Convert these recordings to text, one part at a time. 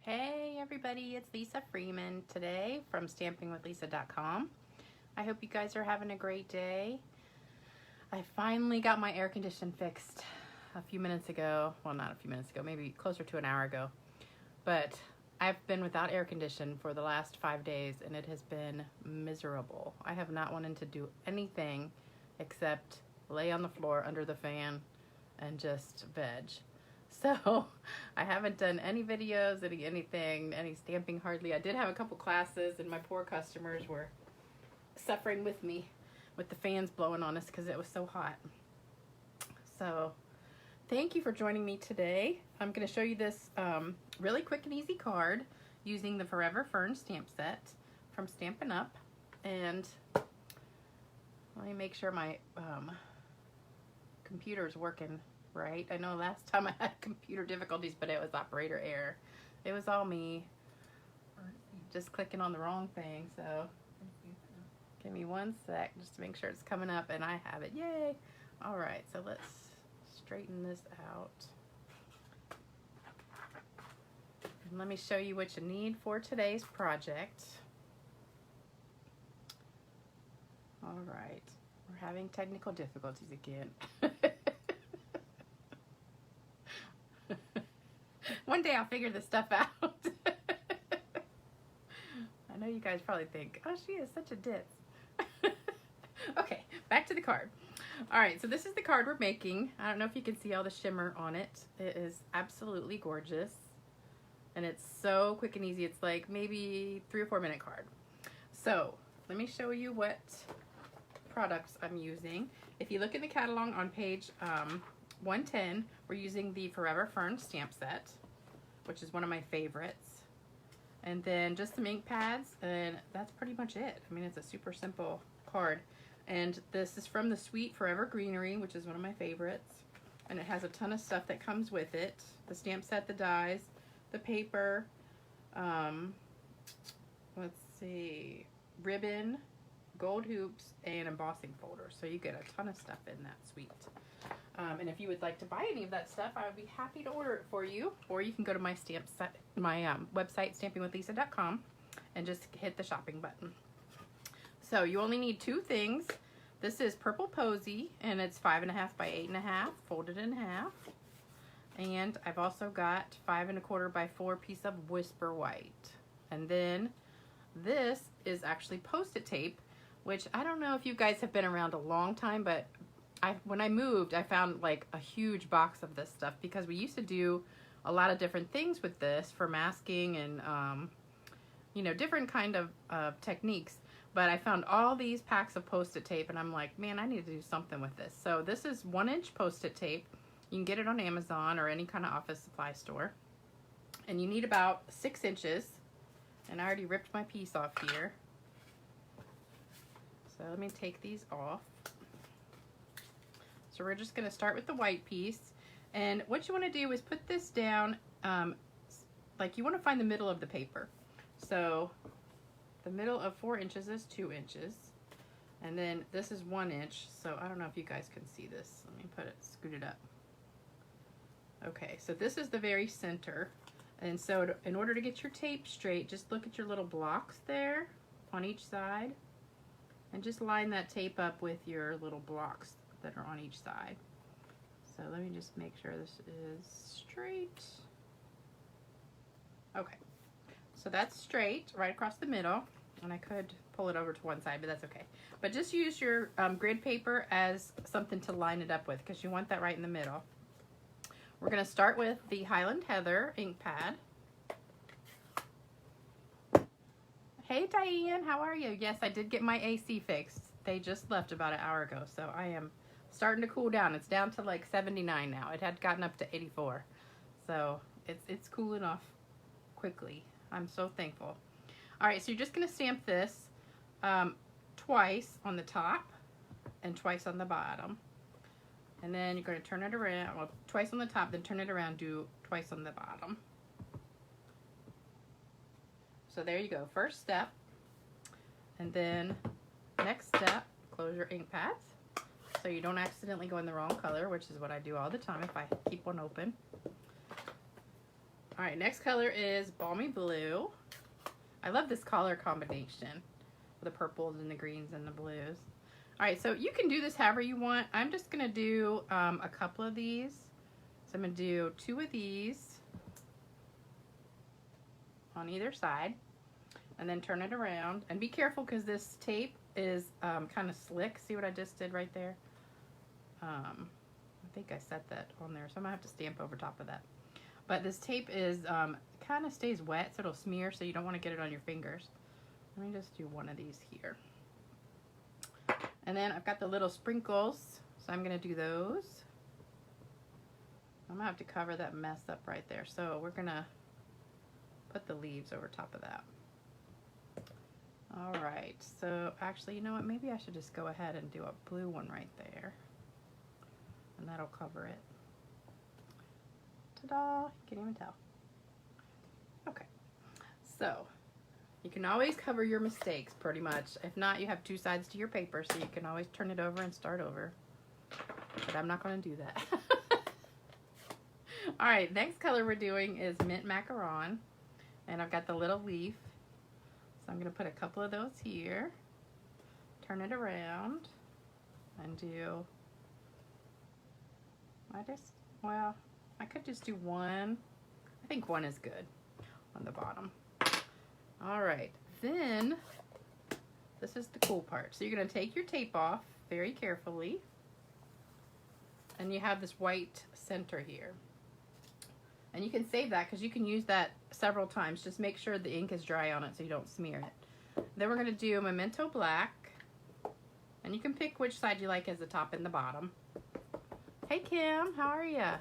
Hey everybody, it's Lisa Freeman today from stampingwithlisa.com. I hope you guys are having a great day. I finally got my air condition fixed a few minutes ago. Well, not a few minutes ago, maybe closer to an hour ago. But I've been without air condition for the last 5 days and it has been miserable. I have not wanted to do anything except lay on the floor under the fan and just veg. So I haven't done any videos, any stamping hardly. I did have a couple classes and my poor customers were suffering with me with the fans blowing on us because it was so hot. So thank you for joining me today. I'm going to show you this really quick and easy card using the Forever Fern stamp set from Stampin' Up. And let me make sure my computer's working right. I know last time I had computer difficulties, but it was operator error. It was all me just clicking on the wrong thing. So give me one sec just to make sure it's coming up, and I have it. Yay! All right, so let's straighten this out. And let me show you what you need for today's project. All right, we're having technical difficulties again. One day I'll figure this stuff out. I know you guys probably think, oh, she is such a ditz. Okay, back to the card. All right, so this is the card we're making. I don't know if you can see all the shimmer on it. It is absolutely gorgeous. And it's so quick and easy. It's like maybe 3 or 4 minute card. So let me show you what products I'm using. If you look in the catalog on page 110, we're using the Forever Fern stamp set, which is one of my favorites. And then just some ink pads, and that's pretty much it. I mean, it's a super simple card. And this is from the Sweet Forever Greenery, which is one of my favorites. And it has a ton of stuff that comes with it. The stamp set, the dies, the paper, let's see, ribbon, gold hoops, and embossing folder. So you get a ton of stuff in that suite. And if you would like to buy any of that stuff, I would be happy to order it for you. Or you can go to my website, stampingwithlisa.com, and just hit the shopping button. So you only need 2 things. This is Purple Posy, and it's 5.5 by 8.5, folded in half. And I've also got 5 1/4 by 4 piece of Whisper White. And then this is actually Post-it tape, which I don't know if you guys have been around a long time, but when I moved, I found like a huge box of this stuff because we used to do a lot of different things with this for masking and, you know, different kind of techniques. But I found all these packs of Post-it tape and I'm like, man, I need to do something with this. So this is 1-inch Post-it tape. You can get it on Amazon or any kind of office supply store. And you need about 6 inches. And I already ripped my piece off here. So let me take these off. So we're just going to start with the white piece. And what you want to do is put this down, like you want to find the middle of the paper. So the middle of 4 inches is 2 inches. And then this is 1 inch. So I don't know if you guys can see this. Let me scoot it up. Okay, so this is the very center. And so in order to get your tape straight, just look at your little blocks there on each side. And just line that tape up with your little blocks that are on each side. So let me just make sure this is straight. Okay, so that's straight right across the middle, and I could pull it over to one side, but that's okay. But just use your grid paper as something to line it up with because you want that right in the middle. We're going to start with the Highland Heather Ink Pad. Hey Diane, how are you? Yes, I did get my AC fixed. They just left about an hour ago, so I am starting to cool down. It's down to like 79 now. It had gotten up to 84. So it's cooling off quickly. I'm so thankful. All right, so you're just gonna stamp this twice on the top and twice on the bottom. And then you're gonna turn it around, well, twice on the top, then turn it around, do twice on the bottom. So there you go, first step. And then next step, close your ink pads so you don't accidentally go in the wrong color, which is what I do all the time if I keep one open. All right, next color is Balmy Blue. I love this color combination. The purples and the greens and the blues. All right, so you can do this however you want. I'm just gonna do a couple of these. So I'm gonna do 2 of these on either side and then turn it around. And be careful because this tape is kind of slick. See what I just did right there? I think I set that on there, so I'm gonna have to stamp over top of that. But this tape is kind of stays wet, so it'll smear, so you don't want to get it on your fingers. Let me just do one of these here. And then I've got the little sprinkles, so I'm gonna do those. I'm gonna have to cover that mess up right there. So we're gonna put the leaves over top of that. All right, so actually, you know what? Maybe I should just go ahead and do a blue one right there. And that'll cover it. Ta-da, can't even tell. Okay, so you can always cover your mistakes pretty much. If not, you have 2 sides to your paper, so you can always turn it over and start over. But I'm not gonna do that. All right, next color we're doing is Mint Macaron. And I've got the little leaf. So I'm gonna put a couple of those here. Turn it around and do, well, I could just do 1. I think 1 is good on the bottom. All right, then this is the cool part. So you're gonna take your tape off very carefully. And you have this white center here. And you can save that because you can use that several times. Just make sure the ink is dry on it so you don't smear it. Then we're gonna do Memento Black. And you can pick which side you like as the top and the bottom. Hey Kim, how are ya?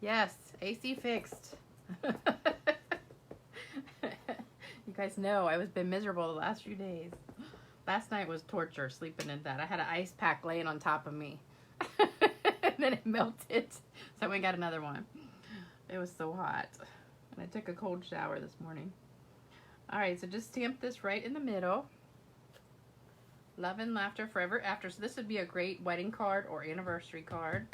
Yes, AC fixed. You guys know I've been miserable the last few days. Last night was torture sleeping in that. I had an ice pack laying on top of me. And then it melted. So we got another one. It was so hot. And I took a cold shower this morning. Alright, so just stamp this right in the middle. Love and Laughter Forever After. So this would be a great wedding card or anniversary card.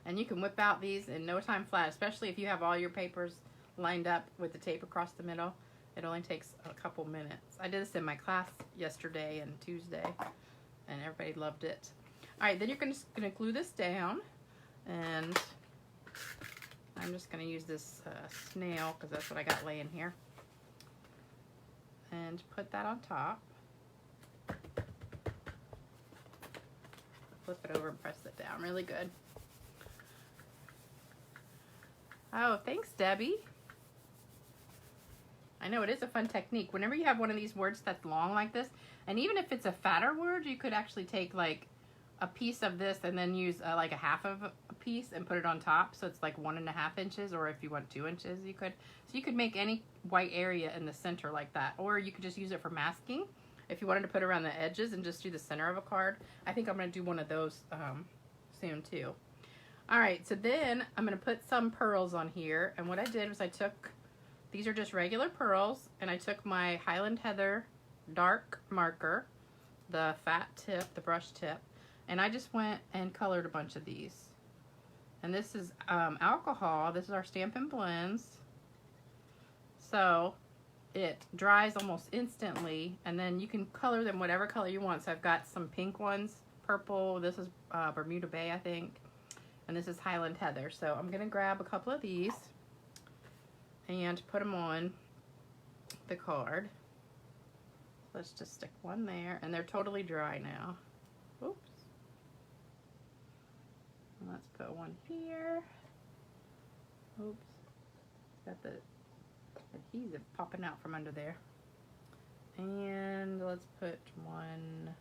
And you can whip out these in no time flat, especially if you have all your papers lined up with the tape across the middle. It only takes a couple minutes. I did this in my class yesterday and Tuesday, and everybody loved it. All right, then you're just gonna glue this down, and I'm just gonna use this snail because that's what I got laying here, and put that on top. Flip it over and press it down really good. Oh, thanks, Debbie. I know it is a fun technique. Whenever you have one of these words that's long like this, and even if it's a fatter word, you could actually take like a piece of this and then use like a half of a piece and put it on top. So it's like 1.5 inches, or if you want 2 inches, you could. So you could make any white area in the center like that. Or you could just use it for masking. If you wanted to put it around the edges and just do the center of a card. I think I'm going to do one of those soon too. All right, so then I'm going to put some pearls on here. And what I did was I took, these are just regular pearls, and I took my Highland Heather dark marker, the fat tip, the brush tip, and I just went and colored a bunch of these. And this is alcohol. This is our Stampin' Blends. So it dries almost instantly, and then you can color them whatever color you want. So I've got some pink ones, purple. This is Bermuda Bay, I think. And this is Highland Heather. So I'm going to grab a couple of these and put them on the card. Let's just stick one there, and they're totally dry now. Oops. And let's put one here. Oops. Got the adhesive popping out from under there. And let's put one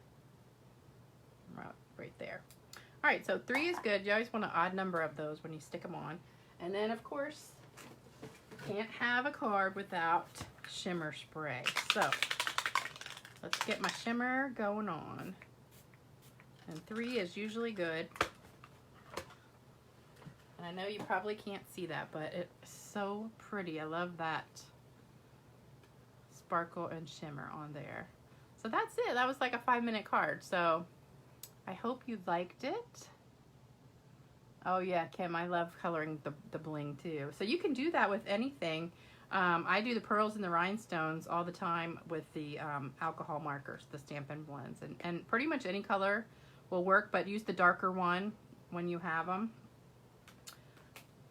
right there. All right, so 3 is good. You always want an odd number of those when you stick them on. And then, of course, can't have a card without shimmer spray. So let's get my shimmer going on. And 3 is usually good. And I know you probably can't see that, but it's so pretty. I love that sparkle and shimmer on there. So that's it. That was like a 5-minute card. So I hope you liked it. Oh yeah, Kim, I love coloring the bling too. So you can do that with anything. I do the pearls and the rhinestones all the time with the alcohol markers, the Stampin' blends. And pretty much any color will work, but use the darker one when you have them.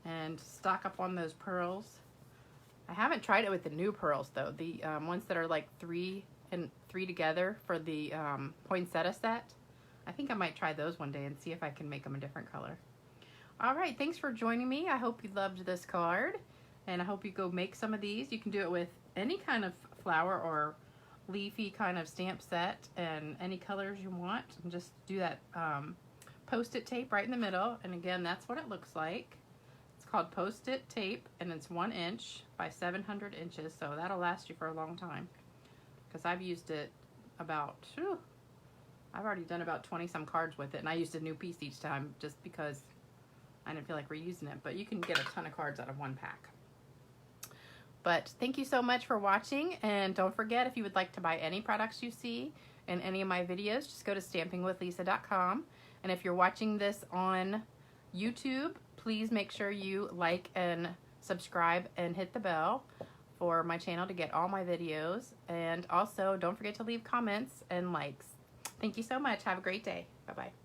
And stock up on those pearls. I haven't tried it with the new pearls though. The ones that are like three together for the poinsettia set. I think I might try those one day and see if I can make them a different color. All right, thanks for joining me. I hope you loved this card, and I hope you go make some of these. You can do it with any kind of flower or leafy kind of stamp set and any colors you want. And just do that Post-it tape right in the middle, and again, that's what it looks like. It's called Post-it tape, and it's 1 inch by 700 inches, so that'll last you for a long time. Because I've used it about, I've already done about 20 some cards with it, and I used a new piece each time just because I didn't feel like reusing it. But you can get a ton of cards out of one pack. But thank you so much for watching, and don't forget, if you would like to buy any products you see in any of my videos, just go to stampingwithlisa.com. And if you're watching this on YouTube, please make sure you like and subscribe and hit the bell for my channel to get all my videos. And also, don't forget to leave comments and likes. Thank you so much. Have a great day. Bye-bye.